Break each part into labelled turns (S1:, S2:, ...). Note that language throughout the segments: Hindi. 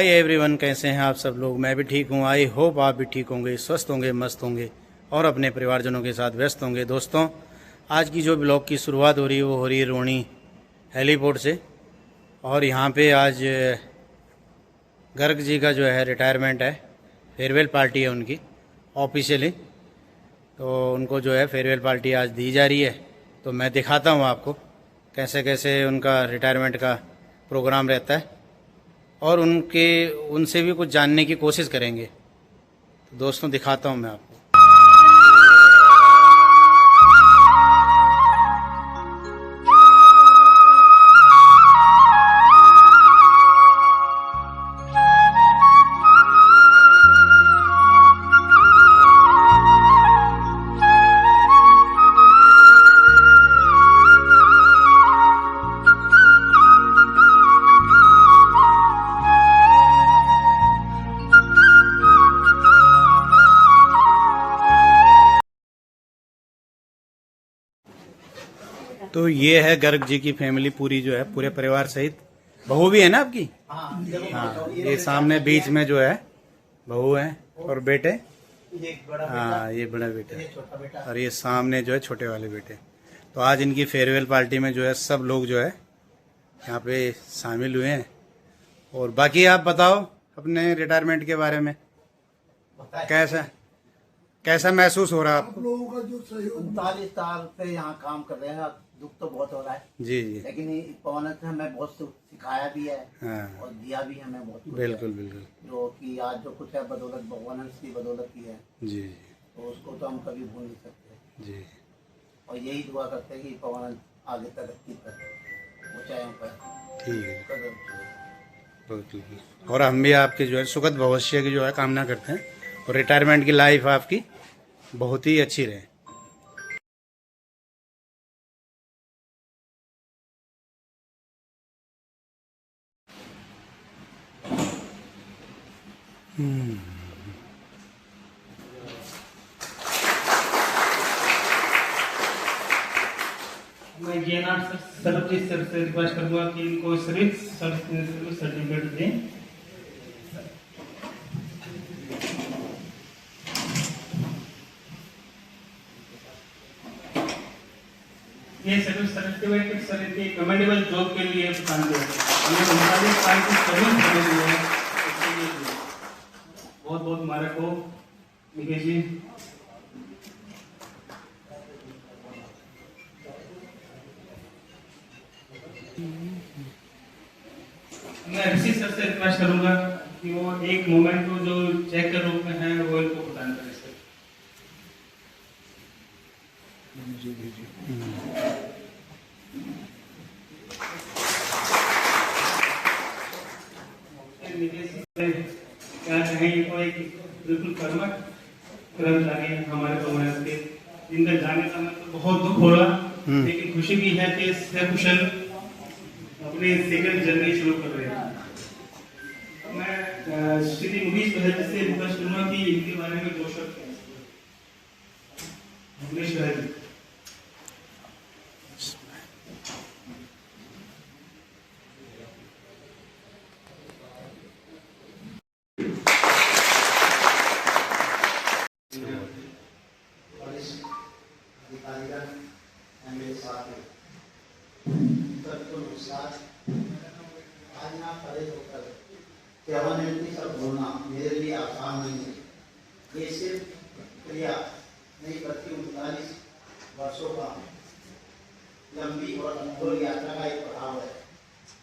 S1: हाय एवरीवन, कैसे हैं आप सब लोग। मैं भी ठीक हूँ। आई होप आप भी ठीक होंगे, स्वस्थ होंगे, मस्त होंगे और अपने परिवारजनों के साथ व्यस्त होंगे। दोस्तों, आज की जो ब्लॉग की शुरुआत हो रही है वो हो रही है रोहिणी हेलीपोर्ट से। और यहाँ पे आज गर्ग जी का जो है रिटायरमेंट है, फेयरवेल पार्टी है उनकी ऑफिशियली। तो उनको जो है फेयरवेल पार्टी आज दी जा रही है। तो मैं दिखाता हूँ आपको कैसे कैसे उनका रिटायरमेंट का प्रोग्राम रहता है और उनसे भी कुछ जानने की कोशिश करेंगे। तो दोस्तों, दिखाता हूँ मैं आपको। तो ये है गर्ग जी की फैमिली पूरी, जो है पूरे परिवार सहित। बहू भी है ना आपकी? हाँ, ये सामने बीच में जो है बहू है और बेटे। हाँ, ये बड़ा बेटा और ये सामने जो है छोटे वाले बेटे। तो आज इनकी फेयरवेल पार्टी में जो है सब लोग जो है यहाँ पे शामिल हुए हैं। और बाकी आप बताओ अपने रिटायरमेंट के बारे में, कैसा महसूस हो रहा है आपको?
S2: लोगों का जो सहयोग
S3: 39 साल से यहाँ काम कर रहे हैं, दुख तो बहुत हो रहा है
S1: जी जी,
S3: लेकिन पवन ने हमें बहुत सिखाया भी है।
S1: हाँ,
S3: और दिया भी हमें बहुत कुछ
S1: बिल्कुल
S3: है,
S1: बिल्कुल
S3: जो कि आज जो कुछ है बदौलत भगवान की बदौलत की है।
S1: जी
S3: तो उसको तो हम कभी भूल नहीं सकते।
S1: जी।
S3: और यही दुआ करते हैं कि पवन आगे तरक्की कर ऊंचाइयों पर
S1: ठीक है,
S3: कदम चले।
S1: बिल्कुल। और हम भी आपके जो है सुखद भविष्य की जो है कामना करते हैं और रिटायरमेंट की लाइफ आपकी बहुत ही अच्छी रहे।
S4: मैं GNR सरबजीत सर से रिक्वेस्ट करूंगा कि इनको सर्टिफिकेट दें। ये सर्टिफिकेट सर इनके कमेंडेबल जॉब के लिए काम दे, हमें 39 साल की सर्विस करने दी है। बहुत बहुत मुबारक हो निकेश जी। मैं ऋषि सर से रिक्वेस्ट करूंगा कि वो एक मोमेंट को जो चेक के रूप में है वो इनको प्रदान करें सर।
S1: जी जी जी।
S4: क्या कहें, को एक बिल्कुल कर्मठ कर्मचारी हमारे भवन के, इनका जाने का मतलब बहुत दुख हो रहा, लेकिन खुशी भी है कि सकुशल अपनी सेकंड जर्नी शुरू कर रहे हैं। मैं श्री मुनीश बहल से रिक्वेस्ट करूंगा कि इनके बारे में दो शब्द कहें। मुनीश बहल।
S3: मेरे साथ आज यहाँ खड़े होकर सेवानिवृत्ति सब बोलना मेरे लिए आसान नहीं है। ये सिर्फ क्रिया नहीं बल्कि 39 वर्षों का लंबी और अनुभव यात्रा का एक पड़ाव है।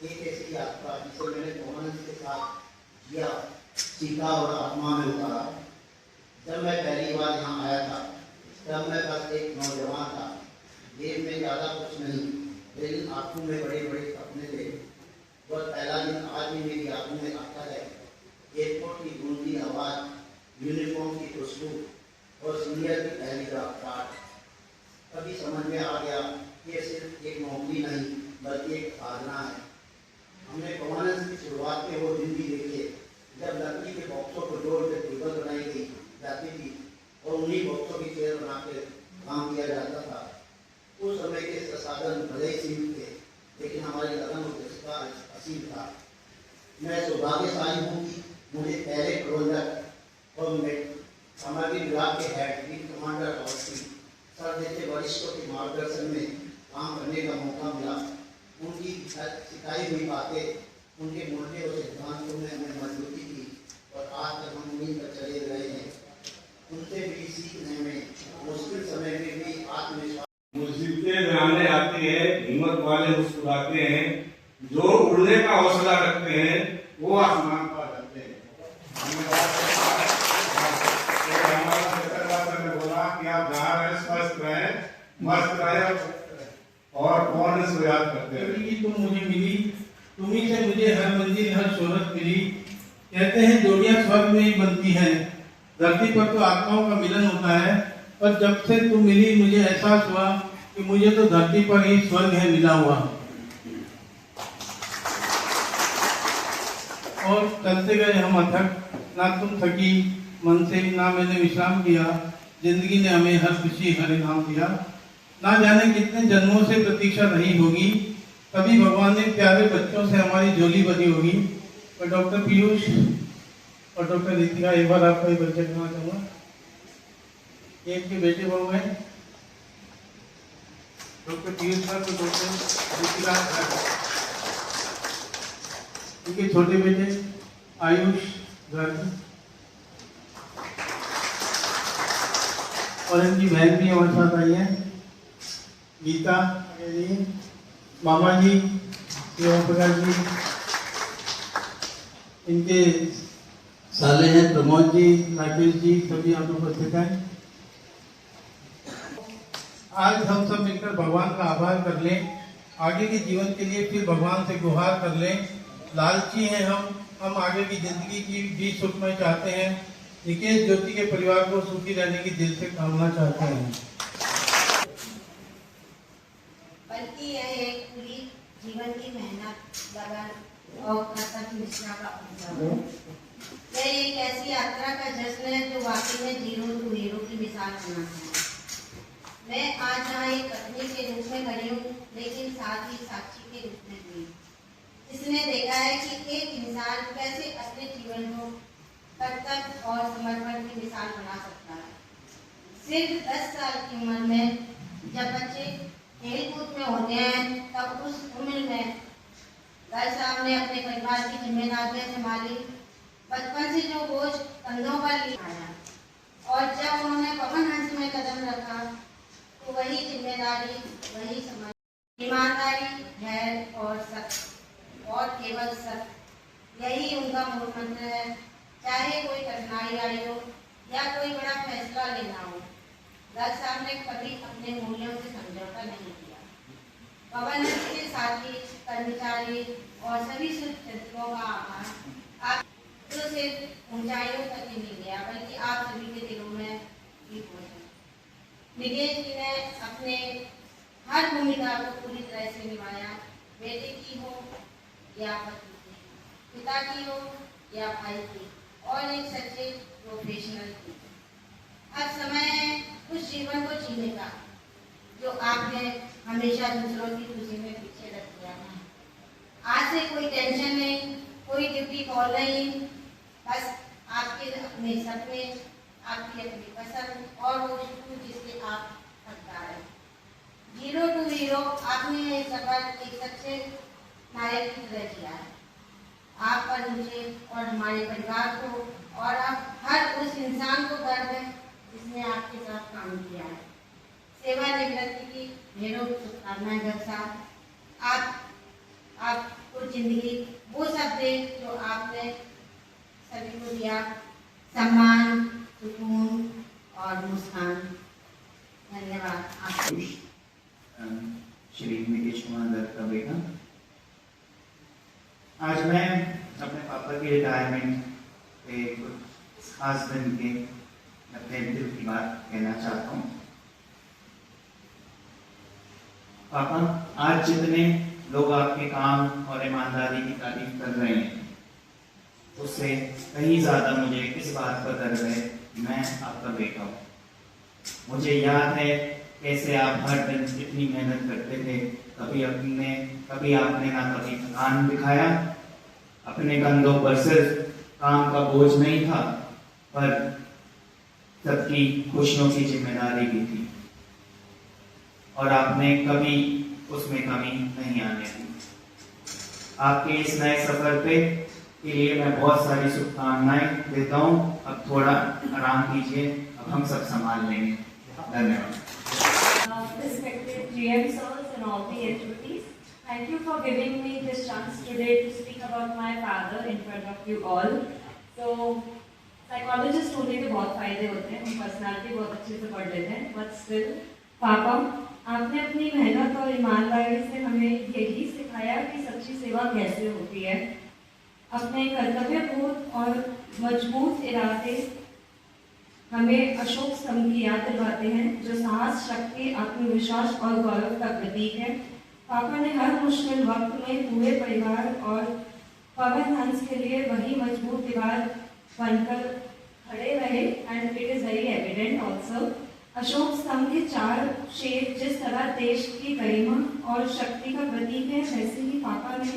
S3: एक ऐसी यात्रा जिसे मैंने भगवान के साथ किया, सीखा और आत्मा में उतारा। जब मैं पहली बार यहाँ आया था तब मैं बस एक नौजवान था। जेब में ज़्यादा कुछ नहीं, लेकिन आंखों में बड़े बड़े सपने थे। वह पहला दिन आज भी मेरी आंखों में आता है। एयरपोर्ट की गूंजती आवाज़, यूनिफॉर्म की खुशबू और सीनियर की पहली रात। तभी समझ में आ गया कि ये सिर्फ एक नौकरी नहीं बल्कि एक साधना है। हमने गवर्नेंस की शुरुआत के वो दिन भी देखे जब लकड़ी के बॉक्सों को जोड़कर टेबल बनाई गई जाती थी और उन्हीं बॉक्सों की चेयर बनाकर काम किया जाता था। उस समय के संसाधन भले ही सीमित थे, लेकिन हमारी लगन और दृढ़ता असीम था। मैं सौभाग्यशाली हूँ कि एवं सामग्री विभाग के head wing commander Awasthi sir जैसे वरिष्ठों के मार्गदर्शन में काम करने का मौका मिला। उनकी सिखाई हुई बातें, उनके मूल्य और सिद्धांतों में हमें मजबूती दी और आज तक हम उन्हीं पर चले रहे हैं। उनसे भी सीखने में मुश्किल समय में भी आत्मविश्वास।
S2: मुसीबतें आने आती है, हिम्मत वाले मुस्कुराते हैं, जो उड़ने का हौसला रखते हैं वो आसमान पर रहते हैं। हमारा बोला कि आप जहाँ रहे स्वस्थ रहे, मस्त रहे और कौन इसको याद करते हैं।
S5: तुम मुझे मिली, तुम्ही से मुझे हर मंजिल हर शोहरत मिली। कहते हैं जोड़ियां स्वर्ग में ही बनती हैं, धरती पर तो आत्माओं का मिलन होता है, पर जब से तुम मिली मुझे एहसास हुआ कि मुझे तो धरती पर ही स्वर्ग है मिला हुआ। और चलते गए हम अथक, ना तुम थकी मन से, ना मैंने विश्राम किया। जिंदगी ने हमें हर खुशी हर इनाम दिया। ना जाने कितने जन्मों से प्रतीक्षा रही होगी, कभी भगवान ने प्यारे बच्चों से हमारी झोली भरी होगी। और डॉक्टर पीयूष और डॉक्टर रितिका, एक बार आपका परिचय करना चाहूँगा। एक के बेटे बहू हैं डॉक्टर पीयूष सर, तो डॉक्टर रितिका इनके छोटे बेटे आयुष गर्ग, और इनकी बहन भी हमारे साथ आई है गीता, मामा जी शिव प्रकाश जी, इनके साले हैं प्रमोद जी, राकेश जी, सभी आप उपस्थित हैं। आज हम सब मिलकर भगवान का आभार कर लें, आगे के जीवन के लिए फिर भगवान से गुहार कर लें। लालची हैं हम आगे की जिंदगी की भी सुखमय चाहते हैं। निकेश ज्योति के परिवार को सुखी रहने की दिल से कामना चाहते हैं।
S6: बल्कि यह एक पूरी जीवन की मेहनत, लगन और कर्तव्य निष्ठा का फल है। यह एक ऐसी यात्रा का जश्न है जो वाकई में जीरो टू हीरो की मिसाल बनाता है। मैं आज यहाँ एक पत्नी के रूप में खड़ी हूँ, लेकिन साथ ही साक्षी के रूप में भी, जिसने देखा है कि एक इंसान कैसे अपने जीवन को कर्तव्य और समर्पण की मिसाल बना सकता है। सिर्फ 10 साल की उम्र में जब बच्चे खेल कूद में होते हैं, तब उस उम्र में घर सामने अपने परिवार की जिम्मेदारियां संभाली, बचपन से जो बोझ कंधों पर लिया, और जब उन्होंने पवन हंस में कदम रखा तो वही जिम्मेदारी, वही समझ, ईमानदारी, धैर्य और सत्य, और केवल सत्य, यही उनका मूल मंत्र है। चाहे कोई कठिनाई आई हो या कोई बड़ा फैसला लेना हो, घर सामने कभी अपने मूल्यों से समझौता नहीं किया। पवन हंस के साथी, कर्मचारी और सभी शुभचिंतकों का आभार। आप तो सिर्फ ऊंचाइयों तक ही नहीं गया, बल्कि आप सभी के दिलों में भी पहुंचे। निकेश जी ने अपने हर भूमिका को पूरी तरह से निभाया, बेटे की हो या पति की, पिता की हो या भाई की, और एक सच्चे प्रोफेशनल की। अब समय है उस जीवन को जीने का जो आपने हमेशा दूसरों की खुशी में पीछे रख दिया है। आज से कोई टेंशन नहीं, कोई ड्यूटी कॉल नहीं, बस आपके अपने सपने, आपकी अपनी पसंद और वो शुरू जिसके आप हकदार हैं। जीरो टू हीरो आपने ये सफर एक सच्चे नायक की तरह किया है। आप पर, मुझे और हमारे परिवार को और आप हर उस इंसान को गर्व है जिसने आपके साथ काम किया है। सेवानिवृत्ति की ढेरों शुभकामनाएं घर साहब। आपको जिंदगी वो सब दे जो आपने सभी को दिया, सम्मान, सुकून और मुस्कान। धन्यवाद। आप
S7: श्री निकेश कुमार दत्त का बेटा। आज मैं अपने पापा की रिटायरमेंट पे कुछ खास दिन के अपने दिल की बात कहना चाहता हूँ। पापा, आज जितने लोग आपके काम और ईमानदारी की तारीफ कर रहे हैं, उससे कहीं ज़्यादा मुझे इस बात पर गर्व है कि मैं आपका बेटा हूँ। मुझे याद है कैसे आप हर दिन इतनी मेहनत करते थे, कभी आपने ना कभी थकान दिखाया। अपने कंधों पर सिर्फ काम का बोझ नहीं था, पर सबकी खुशियों की जिम्मेदारी भी थी और आपने कभी उसमें कमी नहीं आने दी। आपके इस नए सफर पे के लिए मैं बहुत सारी शुभकामनाएं देता हूँ। अब थोड़ा आराम कीजिए, अब हम सब संभाल लेंगे। धन्यवाद।
S8: Respected GM sirs and all the HODs, thank you for giving me this chance today to speak about my father in front of you all. So, psychologist होने के बहुत फायदे होते हैं, हम पर्सनालिटी बहुत अच्छे से पढ़ लेते हैं, but still, पापा, आपने अपनी मेहनत और ईमानदारी से हमें यही सिखाया कि सच्ची सेवा कैसे होती है। अपने कर्तव्यबोध और मजबूत इरादे हमें अशोक स्तंभ की याद दिलवाते हैं, जो साहस, शक्ति, आत्मविश्वास और गौरव का प्रतीक है। पापा ने हर मुश्किल वक्त में पूरे परिवार और पवन हंस के लिए वही मजबूत दीवार बनकर खड़े रहे and it is very evident also. Ashok स्तंभ के 4 शेर जिस तरह देश की गरिमा और शक्ति का प्रतीक है, वैसे ही पापा ने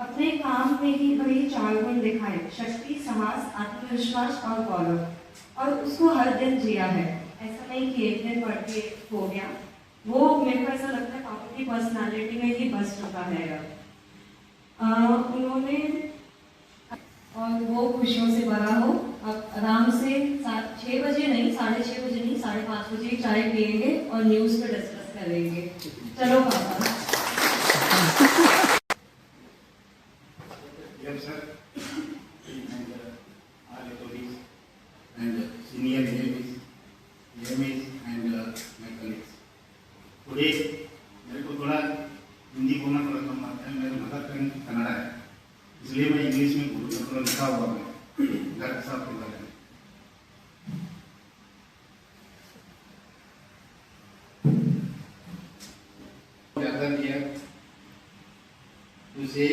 S8: अपने काम में ही वही 4 गुण दिखाए: शक्ति, साहस, आत्मविश्वास और गौरव, और उसको हर दिन जिया है। ऐसा नहीं कि एक दिन पढ़ के हो गया, वो मेरे को ऐसा लगता है पापा की पर्सनालिटी में ही बस चुका है अब। उन्होंने और वो खुशियों से भरा हो। अब आराम से 6 बजे नहीं, 6:30 बजे नहीं, 5:30 बजे चाय पियेंगे और न्यूज़ पे डिस्कस करेंगे। चलो पापा।
S9: and senior AMEs and my colleagues. Today मेरे को थोड़ा हिंदी बोलना थोड़ा कम आता है, मेरा मदर टंग कन्नड़ा है, इसलिए मैं इंग्लिश में बोलूँगा। थोड़ा लिखा हुआ है घर के साथ होगा। Gather here to say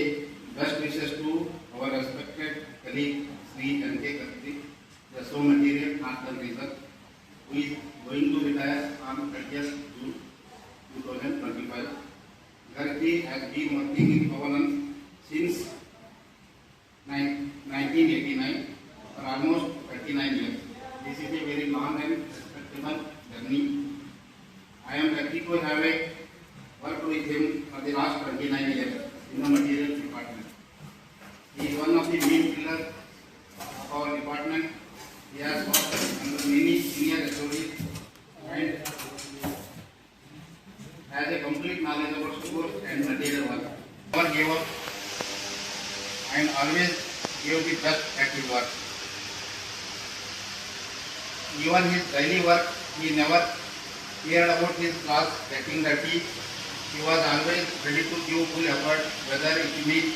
S9: best wishes to our respected colleague Sri N.K. Khatri, the show material master reason, who is going to retire on 30th June 2025. Gargi has been working in governance since 1989 for almost 39 years. This is a very long and respectable journey. I am lucky to have worked with him for the last 29 years in the materials department. He is one of the main pillars of our department. He has worked under many senior authorities and has a complete knowledge about source and material work. Never gave up and always gave the best at his work. Even his daily work, he never cared about his clothes getting dirty. He was always ready to give full effort, whether it means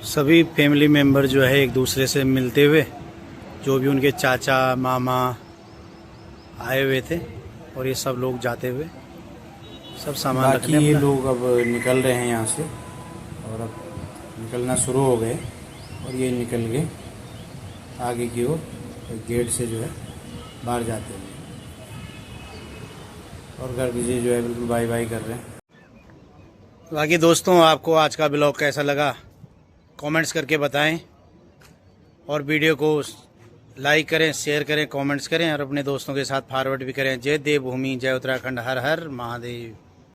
S1: सभी फैमिली मेम्बर जो है एक दूसरे से मिलते हुए, जो भी उनके चाचा मामा आए हुए थे, और ये सब लोग जाते हुए सब सामान रखने
S10: ये
S1: अपना।
S10: लोग अब निकल रहे हैं यहाँ से, और अब निकलना शुरू हो गए, और ये निकल गए आगे की ओर गेट से जो है बाहर जाते हैं, और घर विजय जो है बिल्कुल बाय बाय कर रहे हैं।
S1: बाकी दोस्तों, आपको आज का ब्लॉग कैसा लगा कमेंट्स करके बताएं, और वीडियो को लाइक करें, शेयर करें, कमेंट्स करें, और अपने दोस्तों के साथ फॉरवर्ड भी करें। जय देवभूमि, जय उत्तराखंड, हर हर महादेव।